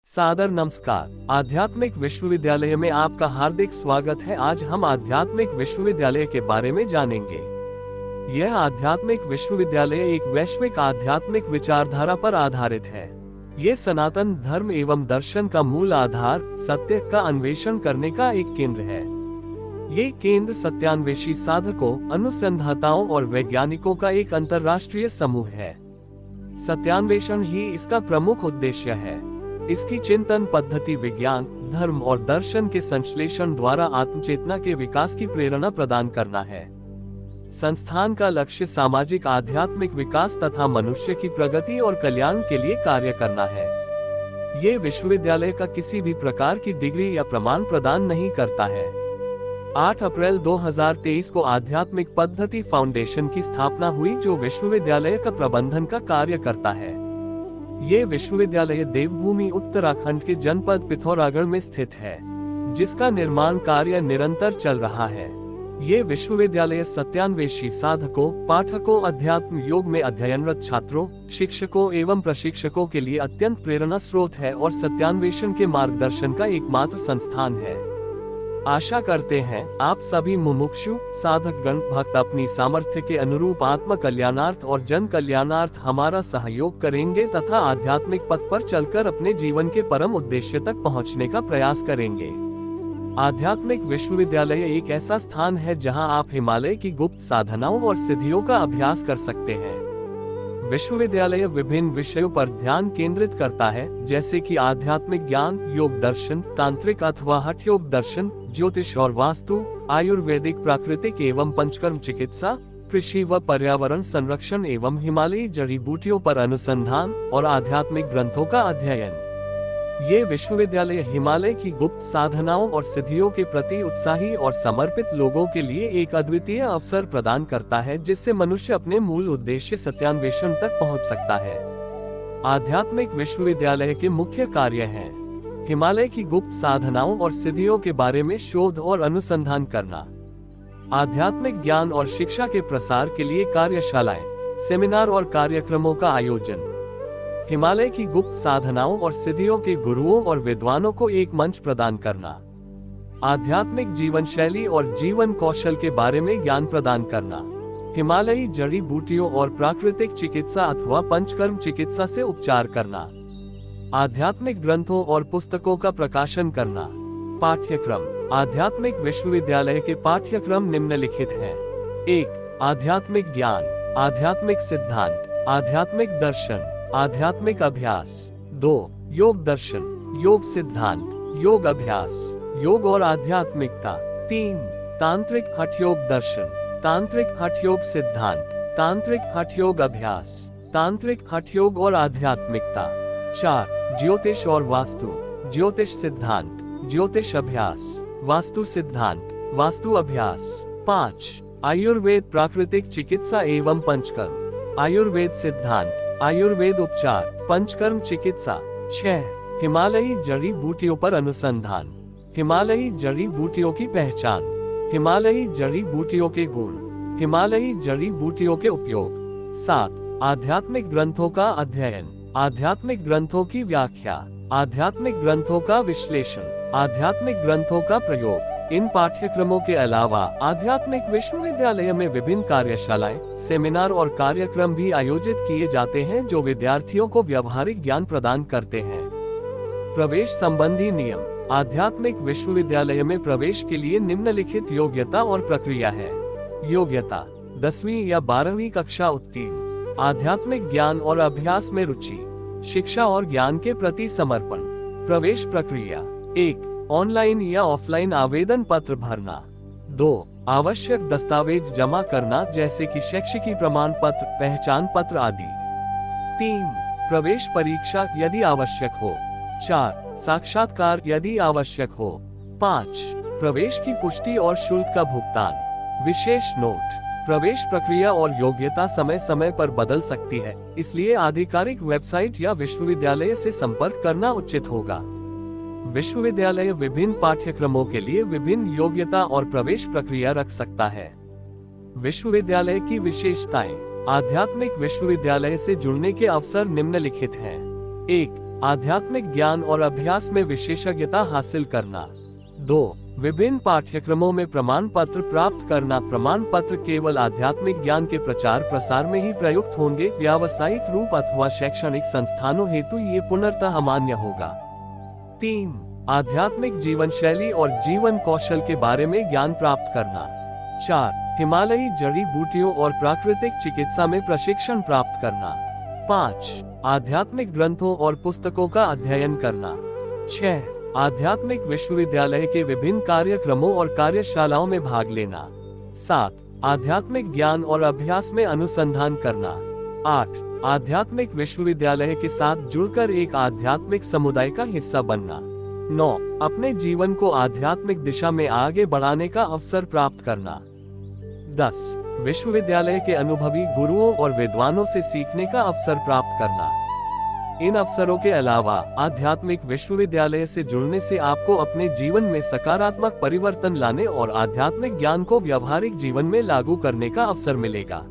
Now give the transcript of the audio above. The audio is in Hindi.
सादर नमस्कार। आध्यात्मिक विश्वविद्यालय में आपका हार्दिक स्वागत है। आज हम आध्यात्मिक विश्वविद्यालय के बारे में जानेंगे। यह आध्यात्मिक विश्वविद्यालय एक वैश्विक आध्यात्मिक विचारधारा पर आधारित है। ये सनातन धर्म एवं दर्शन का मूल आधार, सत्य का अन्वेषण करने का एक केंद्र है। ये केंद्र सत्यान्वेषी साधकों, अनुसंधाताओं और वैज्ञानिकों का एक अंतर्राष्ट्रीय समूह है। सत्यान्वेषण ही इसका प्रमुख उद्देश्य है। इसकी चिंतन पद्धति विज्ञान, धर्म और दर्शन के संश्लेषण द्वारा आत्मचेतना के विकास की प्रेरणा प्रदान करना है। संस्थान का लक्ष्य सामाजिक आध्यात्मिक विकास तथा मनुष्य की प्रगति और कल्याण के लिए कार्य करना है। ये विश्वविद्यालय का किसी भी प्रकार की डिग्री या प्रमाण प्रदान नहीं करता है। 8 अप्रैल 2023 को आध्यात्मिक पद्धति फाउंडेशन की स्थापना हुई, जो विश्वविद्यालय का प्रबंधन का कार्य करता है। ये विश्वविद्यालय देवभूमि उत्तराखंड के जनपद पिथौरागढ़ में स्थित है, जिसका निर्माण कार्य निरंतर चल रहा है। ये विश्वविद्यालय सत्यान्वेषी साधकों, पाठकों, अध्यात्म योग में अध्ययनरत छात्रों, शिक्षकों एवं प्रशिक्षकों के लिए अत्यंत प्रेरणा स्रोत है और सत्यान्वेषण के मार्गदर्शन का एकमात्र संस्थान है। आशा करते हैं आप सभी मुमुक्षु साधक गण भक्त अपनी सामर्थ्य के अनुरूप आत्म कल्याणार्थ और जन कल्याणार्थ हमारा सहयोग करेंगे तथा आध्यात्मिक पथ पर चलकर अपने जीवन के परम उद्देश्य तक पहुंचने का प्रयास करेंगे। आध्यात्मिक विश्वविद्यालय एक ऐसा स्थान है जहां आप हिमालय की गुप्त साधनाओं और सिद्धियों का अभ्यास कर सकते हैं। विश्वविद्यालय विभिन्न विषयों पर ध्यान केंद्रित करता है, जैसे कि आध्यात्मिक ज्ञान, योग दर्शन, तांत्रिक अथवा हठ योग दर्शन, ज्योतिष और वास्तु, आयुर्वेदिक, प्राकृतिक एवं पंचकर्म चिकित्सा, कृषि व पर्यावरण संरक्षण एवं हिमालयी जड़ी बूटियों पर अनुसंधान और आध्यात्मिक ग्रंथों का अध्ययन। ये विश्वविद्यालय हिमालय की गुप्त साधनाओं और सिद्धियों के प्रति उत्साही और समर्पित लोगों के लिए एक अद्वितीय अवसर प्रदान करता है, जिससे मनुष्य अपने मूल उद्देश्य सत्यान्वेषण तक पहुंच सकता है। आध्यात्मिक विश्वविद्यालय के मुख्य कार्य हैं: हिमालय की गुप्त साधनाओं और सिद्धियों के बारे में शोध और अनुसंधान करना, आध्यात्मिक ज्ञान और शिक्षा के प्रसार के लिए कार्यशालाएं, सेमिनार और कार्यक्रमों का आयोजन, हिमालय की गुप्त साधनाओं और सिद्धियों के गुरुओं और विद्वानों को एक मंच प्रदान करना, आध्यात्मिक जीवन शैली और जीवन कौशल के बारे में ज्ञान प्रदान करना, हिमालयी जड़ी बूटियों और प्राकृतिक चिकित्सा अथवा पंचकर्म चिकित्सा से उपचार करना, आध्यात्मिक ग्रंथों और पुस्तकों का प्रकाशन करना। पाठ्यक्रम: आध्यात्मिक विश्वविद्यालय के पाठ्यक्रम निम्नलिखित हैं। 1. आध्यात्मिक ज्ञान, आध्यात्मिक सिद्धांत, आध्यात्मिक दर्शन, आध्यात्मिक अभ्यास। 2. योग दर्शन, योग सिद्धांत, योग अभ्यास, योग और आध्यात्मिकता। 3. तांत्रिक हठ योग दर्शन, तांत्रिक हठ योग सिद्धांत, तांत्रिक हठ योग अभ्यास, तांत्रिक हठ योग और आध्यात्मिकता। 4. ज्योतिष और वास्तु, ज्योतिष सिद्धांत, ज्योतिष अभ्यास, वास्तु सिद्धांत, वास्तु अभ्यास। 5. आयुर्वेद, प्राकृतिक चिकित्सा एवं पंचकर्म, आयुर्वेद सिद्धांत, आयुर्वेद उपचार, पंचकर्म चिकित्सा। 6. हिमालयी जड़ी बूटियों पर अनुसंधान, हिमालयी जड़ी बूटियों की पहचान, हिमालयी जड़ी बूटियों के गुण, हिमालयी जड़ी बूटियों के उपयोग। 7. आध्यात्मिक ग्रंथों का अध्ययन, आध्यात्मिक ग्रंथों की व्याख्या, आध्यात्मिक ग्रंथों का विश्लेषण, आध्यात्मिक ग्रंथों का प्रयोग। इन पाठ्यक्रमों के अलावा आध्यात्मिक विश्वविद्यालय में विभिन्न कार्यशालाएं, सेमिनार और कार्यक्रम भी आयोजित किए जाते हैं, जो विद्यार्थियों को व्यावहारिक ज्ञान प्रदान करते हैं। प्रवेश संबंधी नियम: आध्यात्मिक विश्वविद्यालय में प्रवेश के लिए निम्नलिखित योग्यता और प्रक्रिया है। योग्यता: 10वीं या 12वीं कक्षा उत्तीर्ण, आध्यात्मिक ज्ञान और अभ्यास में रुचि, शिक्षा और ज्ञान के प्रति समर्पण। प्रवेश प्रक्रिया: 1. ऑनलाइन या ऑफलाइन आवेदन पत्र भरना। 2. आवश्यक दस्तावेज जमा करना, जैसे कि शैक्षिक प्रमाण पत्र, पहचान पत्र आदि। 3. प्रवेश परीक्षा यदि आवश्यक हो। 4. साक्षात्कार यदि आवश्यक हो। 5. प्रवेश की पुष्टि और शुल्क का भुगतान। विशेष नोट: प्रवेश प्रक्रिया और योग्यता समय समय पर बदल सकती है, इसलिए आधिकारिक वेबसाइट या विश्वविद्यालय से संपर्क करना उचित होगा। विश्वविद्यालय विभिन्न पाठ्यक्रमों के लिए विभिन्न योग्यता और प्रवेश प्रक्रिया रख सकता है। विश्वविद्यालय की विशेषताएं: आध्यात्मिक विश्वविद्यालय से जुड़ने के अवसर निम्नलिखित हैं। 1. आध्यात्मिक ज्ञान और अभ्यास में विशेषज्ञता हासिल करना। 2. विभिन्न पाठ्यक्रमों में प्रमाण पत्र प्राप्त करना। प्रमाण पत्र केवल आध्यात्मिक ज्ञान के प्रचार प्रसार में ही प्रयुक्त होंगे, व्यावसायिक रूप अथवा शैक्षणिक संस्थानों हेतु ये पूर्णतः अमान्य होगा। 3. आध्यात्मिक जीवन शैली और जीवन कौशल के बारे में ज्ञान प्राप्त करना। 4. हिमालयी जड़ी बूटियों और प्राकृतिक चिकित्सा में प्रशिक्षण प्राप्त करना। 5. आध्यात्मिक ग्रंथों और पुस्तकों का अध्ययन करना। 6. आध्यात्मिक विश्वविद्यालय के विभिन्न कार्यक्रमों और कार्यशालाओं में भाग लेना। 7. आध्यात्मिक ज्ञान और अभ्यास में अनुसंधान करना। 8. आध्यात्मिक विश्वविद्यालय के साथ जुड़कर एक आध्यात्मिक समुदाय का हिस्सा बनना। 9. अपने जीवन को आध्यात्मिक दिशा में आगे बढ़ाने का अवसर प्राप्त करना। 10. विश्वविद्यालय के अनुभवी गुरुओं और विद्वानों से सीखने का अवसर प्राप्त करना। इन अवसरों के अलावा आध्यात्मिक विश्वविद्यालय से जुड़ने से आपको अपने जीवन में सकारात्मक परिवर्तन लाने और आध्यात्मिक ज्ञान को व्यावहारिक जीवन में लागू करने का अवसर मिलेगा।